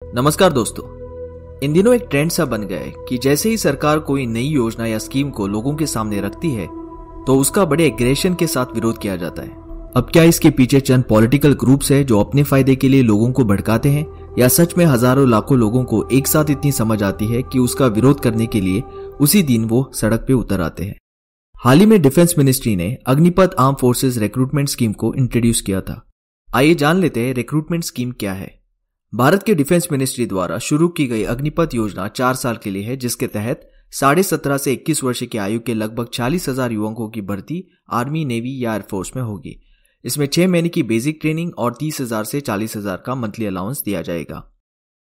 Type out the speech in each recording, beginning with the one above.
नमस्कार दोस्तों। इन दिनों एक ट्रेंड सा बन गया है कि जैसे ही सरकार कोई नई योजना या स्कीम को लोगों के सामने रखती है तो उसका बड़े एग्रेशन के साथ विरोध किया जाता है। अब क्या इसके पीछे चंद पॉलिटिकल ग्रुप्स है जो अपने फायदे के लिए लोगों को भड़काते हैं, या सच में हजारों लाखों लोगों को एक साथ इतनी समझ आती है कि उसका विरोध करने के लिए उसी दिन वो सड़क पे उतर आते हैं। हाल ही में डिफेंस मिनिस्ट्री ने Agnipath arm forces recruitment scheme को इंट्रोड्यूस किया था। आइए जान लेते हैं रिक्रूटमेंट स्कीम क्या है। भारत के डिफेंस मिनिस्ट्री द्वारा शुरू की गई अग्निपथ योजना 4 साल के लिए है, जिसके तहत 17.5 से 21 वर्ष की आयु के लगभग 40,000 युवकों की भर्ती आर्मी, नेवी या एयरफोर्स में होगी। इसमें 6 महीने की बेसिक ट्रेनिंग और 30,000 से 40,000 का मंथली अलाउंस दिया जाएगा।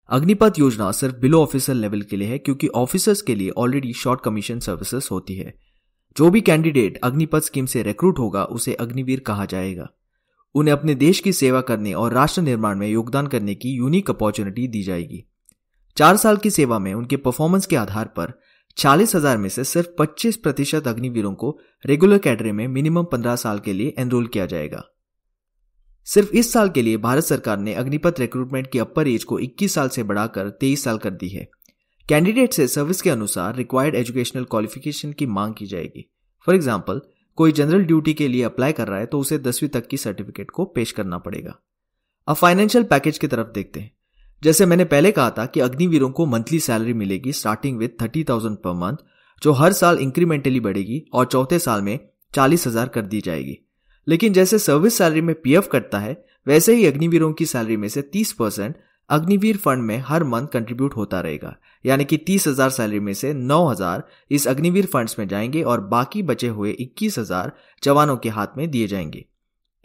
अग्निपथ योजना सिर्फ बिलो ऑफिसर लेवल के लिए है, क्योंकि ऑफिसर्स के लिए ऑलरेडी शॉर्ट कमीशन सर्विसेज होती है। जो भी कैंडिडेट अग्निपथ स्कीम से रिक्रूट होगा उसे अग्निवीर कहा जाएगा। उन्हें अपने देश की सेवा करने और राष्ट्र निर्माण में योगदान करने की यूनिक अपॉर्चुनिटी दी जाएगी। 4 साल की सेवा में उनके परफॉर्मेंस के आधार पर 40,000 में से सिर्फ 25% अग्निवीरों को रेगुलर कैडरे में मिनिमम 15 साल के लिए एनरोल किया जाएगा। सिर्फ इस साल के लिए भारत सरकार ने अग्निपथ रिक्रूटमेंट की अपर एज को 21 साल से बढ़ाकर 23 साल कर दी है। कैंडिडेट से सर्विस के अनुसार रिक्वायर्ड एजुकेशनल क्वालिफिकेशन की मांग की जाएगी। फॉर एग्जाम्पल, कोई जनरल ड्यूटी के लिए अप्लाई कर रहा है तो उसे 10वीं तक की सर्टिफिकेट को पेश करना पड़ेगा। अब फाइनेंशियल पैकेज की तरफ देखते हैं। जैसे मैंने पहले कहा था कि अग्निवीरों को मंथली सैलरी मिलेगी स्टार्टिंग विद 30,000 पर मंथ, जो हर साल इंक्रीमेंटली बढ़ेगी और चौथे साल में 40,000 कर दी जाएगी। लेकिन जैसे सर्विस सैलरी में पीएफ कटता है, वैसे ही अग्निवीरों की सैलरी में से 30% अग्निवीर फंड में हर मंथ कंट्रीब्यूट होता रहेगा। यानी कि 30,000 सैलरी में से 9,000 इस अग्निवीर फंड्स में जाएंगे और बाकी बचे हुए 21,000 जवानों के हाथ में दिए जाएंगे।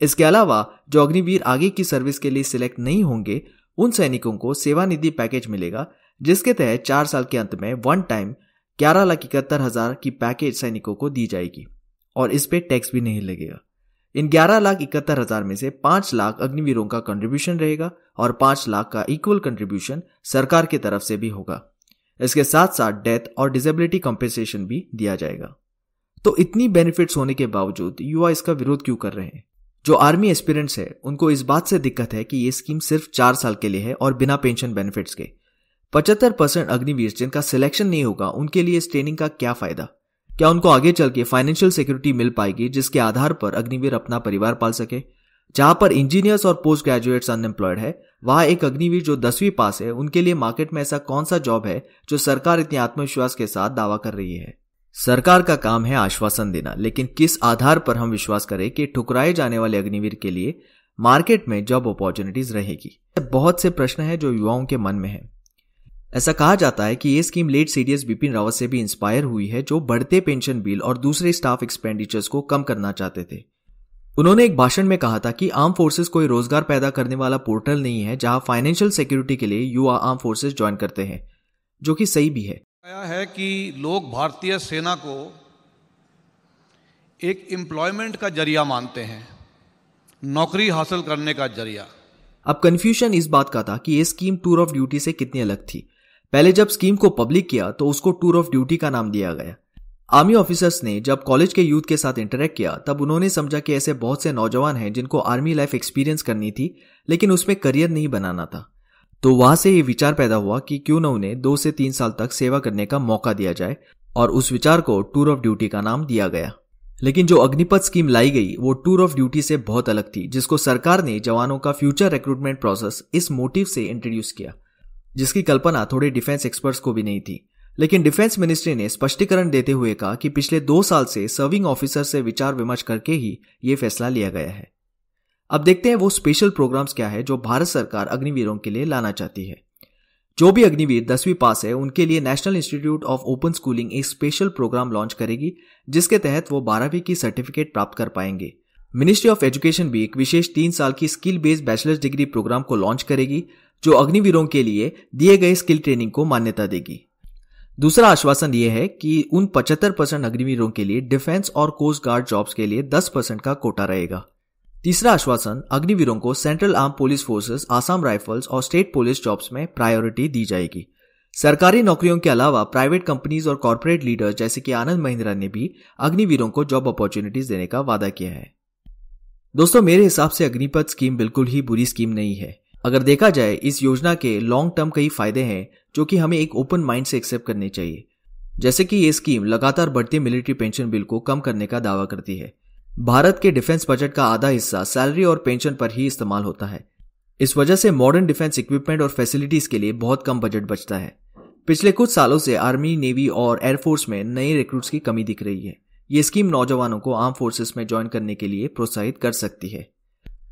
इसके अलावा जो अग्निवीर आगे की सर्विस के लिए सिलेक्ट नहीं होंगे, उन सैनिकों को सेवानिधि पैकेज मिलेगा, जिसके तहत 4 साल के अंत में वन टाइम 11,71,000 की पैकेज सैनिकों को दी जाएगी और इस पे टैक्स भी नहीं लगेगा। इन 11,71,000 में से 5 लाख अग्निवीरों का कंट्रीब्यूशन रहेगा और 5 लाख का इक्वल कंट्रीब्यूशन सरकार की तरफ से भी होगा। इसके साथ साथ डेथ और डिसेबिलिटी कंपेंसेशन भी दिया जाएगा। तो इतनी बेनिफिट्स होने के बावजूद युवा इसका विरोध क्यों कर रहे हैं? जो आर्मी एस्पिरेंट्स है उनको इस बात से दिक्कत है कि ये स्कीम सिर्फ 4 साल के लिए है और बिना पेंशन बेनिफिट्स के। 75% अग्निवीर जिनका सिलेक्शन नहीं होगा, उनके लिए इस ट्रेनिंग का क्या फायदा? क्या उनको आगे चल के फाइनेंशियल सिक्योरिटी मिल पाएगी जिसके आधार पर अग्निवीर अपना परिवार पाल सके? जहां पर इंजीनियर्स और पोस्ट ग्रेजुएट्स अनएम्प्लॉयड है, वहां एक अग्निवीर जो 10वीं पास है, उनके लिए मार्केट में ऐसा कौन सा जॉब है जो सरकार इतने आत्मविश्वास के साथ दावा कर रही है? सरकार का काम है आश्वासन देना, लेकिन किस आधार पर हम विश्वास करें कि ठुकराए जाने वाले अग्निवीर के लिए मार्केट में जॉब अपॉर्चुनिटीज रहेगी? बहुत से प्रश्न है जो युवाओं के मन में है। ऐसा कहा जाता है कि ये scheme late CDS Bipin Rawat से भी इंस्पायर हुई है, जो बढ़ते पेंशन बिल और दूसरे स्टाफ एक्सपेंडिचर्स को कम करना चाहते थे। उन्होंने एक भाषण में कहा था कि आर्म फोर्सेस कोई रोजगार पैदा करने वाला पोर्टल नहीं है जहां फाइनेंशियल सिक्योरिटी के लिए युवा आर्म फोर्सेस ज्वाइन करते हैं, जो कि सही भी है। है कि लोग भारतीय सेना को एक एम्प्लॉयमेंट का जरिया मानते हैं, नौकरी हासिल करने का जरिया। अब कंफ्यूजन इस बात का था कि ये स्कीम टूर ऑफ ड्यूटी से कितनी अलग थी। पहले जब स्कीम को पब्लिक किया तो उसको टूर ऑफ ड्यूटी का नाम दिया गया। आर्मी ऑफिसर्स ने जब कॉलेज के यूथ के साथ इंटरेक्ट किया, तब उन्होंने समझा कि ऐसे बहुत से नौजवान हैं जिनको आर्मी लाइफ एक्सपीरियंस करनी थी, लेकिन उसमें करियर नहीं बनाना था। तो वहां से ये विचार पैदा हुआ कि क्यों न उन्हें 2 से 3 साल तक सेवा करने का मौका दिया जाए, और उस विचार को टूर ऑफ ड्यूटी का नाम दिया गया। लेकिन जो अग्निपथ स्कीम लाई गई वो टूर ऑफ ड्यूटी से बहुत अलग थी, जिसको सरकार ने जवानों का फ्यूचर रिक्रूटमेंट प्रोसेस इस मोटिव से इंट्रोड्यूस किया, जिसकी कल्पना थोड़े डिफेंस एक्सपर्ट्स को भी नहीं थी। लेकिन डिफेंस मिनिस्ट्री ने स्पष्टीकरण देते हुए कहा कि पिछले 2 साल से सर्विंग ऑफिसर से विचार विमर्श करके ही ये फैसला लिया गया है। अब देखते हैं वो स्पेशल प्रोग्राम्स क्या है जो भारत सरकार अग्निवीरों के लिए लाना चाहती है। जो भी अग्निवीर 10वीं पास है, उनके लिए national institute of open schooling एक स्पेशल प्रोग्राम लॉन्च करेगी, जिसके तहत वो 12वीं की सर्टिफिकेट प्राप्त कर पाएंगे। मिनिस्ट्री ऑफ एजुकेशन भी एक विशेष 3 साल की skill based bachelor's degree programme को लॉन्च करेगी, जो अग्निवीरों के लिए दिए गए स्किल ट्रेनिंग को मान्यता देगी। दूसरा आश्वासन यह है कि उन 75% अग्निवीरों के लिए डिफेंस और कोस्ट गार्ड जॉब्स के लिए 10% का कोटा रहेगा। तीसरा आश्वासन, अग्निवीरों को central arm police forces, Assam rifles और स्टेट पुलिस जॉब्स में प्रायोरिटी दी जाएगी। सरकारी नौकरियों के अलावा प्राइवेट कंपनीज और कॉर्पोरेट लीडर्स जैसे कि आनंद महिंद्रा ने भी अग्निवीरों को जॉब अपॉर्चुनिटीज देने का वादा किया है। दोस्तों, मेरे हिसाब से अग्निपथ स्कीम बिल्कुल ही बुरी स्कीम नहीं है। अगर देखा जाए इस योजना के लॉन्ग टर्म कई फायदे हैं जो कि हमें एक ओपन माइंड से एक्सेप्ट करने चाहिए। जैसे कि ये स्कीम लगातार बढ़ते मिलिट्री पेंशन बिल को कम करने का दावा करती है। भारत के डिफेंस बजट का आधा हिस्सा सैलरी और पेंशन पर ही इस्तेमाल होता है। इस वजह से मॉडर्न डिफेंस इक्विपमेंट और फैसिलिटीज के लिए बहुत कम बजट बचता है। पिछले कुछ सालों से आर्मी, नेवी और एयरफोर्स में नए रिक्रूट्स की कमी दिख रही है। ये स्कीम नौजवानों को आर्म फोर्सेस में ज्वाइन करने के लिए प्रोत्साहित कर सकती है।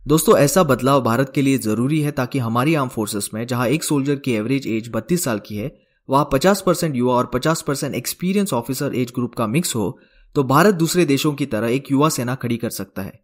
दोस्तों, ऐसा बदलाव भारत के लिए जरूरी है ताकि हमारी आर्म फोर्सेस में जहां एक सोल्जर की एवरेज एज 32 साल की है, वहां 50% युवा और 50% एक्सपीरियंस ऑफिसर एज ग्रुप का मिक्स हो, तो भारत दूसरे देशों की तरह एक युवा सेना खड़ी कर सकता है।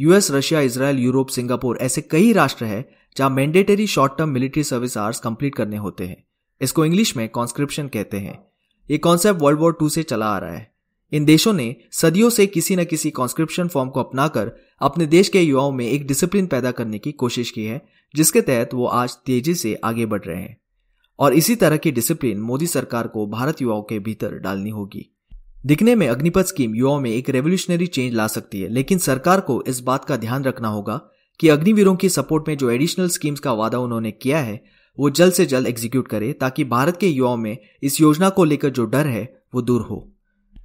US, Russia, Israel, Europe, Singapore ऐसे कई राष्ट्र हैं जहां mandatory short term military service hours complete करने होते हैं। इसको इंग्लिश में कॉन्स्क्रिप्शन कहते हैं। ये कॉन्सेप्ट वर्ल्ड वॉर 2 से चला आ रहा है। इन देशों ने सदियों से किसी न किसी कॉन्स्क्रिप्शन फॉर्म को अपनाकर अपने देश के युवाओं में एक डिसिप्लिन पैदा करने की कोशिश की है, जिसके तहत वो आज तेजी से आगे बढ़ रहे हैं। और इसी तरह की डिसिप्लिन मोदी सरकार को भारत युवाओं के भीतर डालनी होगी। दिखने में अग्निपथ स्कीम युवाओं में एक रेवोल्यूशनरी चेंज ला सकती है, लेकिन सरकार को इस बात का ध्यान रखना होगा कि अग्निवीरों की सपोर्ट में जो एडिशनल स्कीम्स का वादा उन्होंने किया है वो जल्द से जल्द एग्जीक्यूट करे, ताकि भारत के युवाओं में इस योजना को लेकर जो डर है वो दूर हो।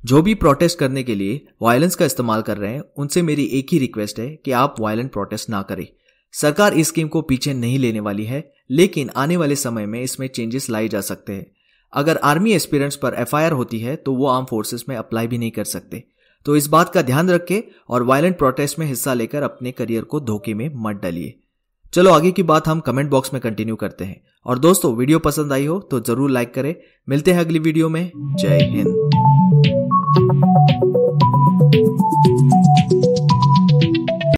जो भी प्रोटेस्ट करने के लिए वायलेंस का इस्तेमाल कर रहे हैं, उनसे मेरी एक ही रिक्वेस्ट है कि आप वायलेंट प्रोटेस्ट ना करें। सरकार इस स्कीम को पीछे नहीं लेने वाली है, लेकिन आने वाले समय में इसमें चेंजेस लाए जा सकते हैं। अगर आर्मी एस्पिरेंट्स पर एफआईआर होती है तो वो आर्म फोर्सेस में अप्लाई भी नहीं कर सकते। तो इस बात का ध्यान रखें और वायलेंट प्रोटेस्ट में हिस्सा लेकर अपने करियर को धोखे में मत डालिए। चलो आगे की बात हम कमेंट बॉक्स में कंटिन्यू करते हैं। और दोस्तों, वीडियो पसंद आई हो तो जरूर लाइक करें। मिलते हैं अगली वीडियो में। जय हिंद।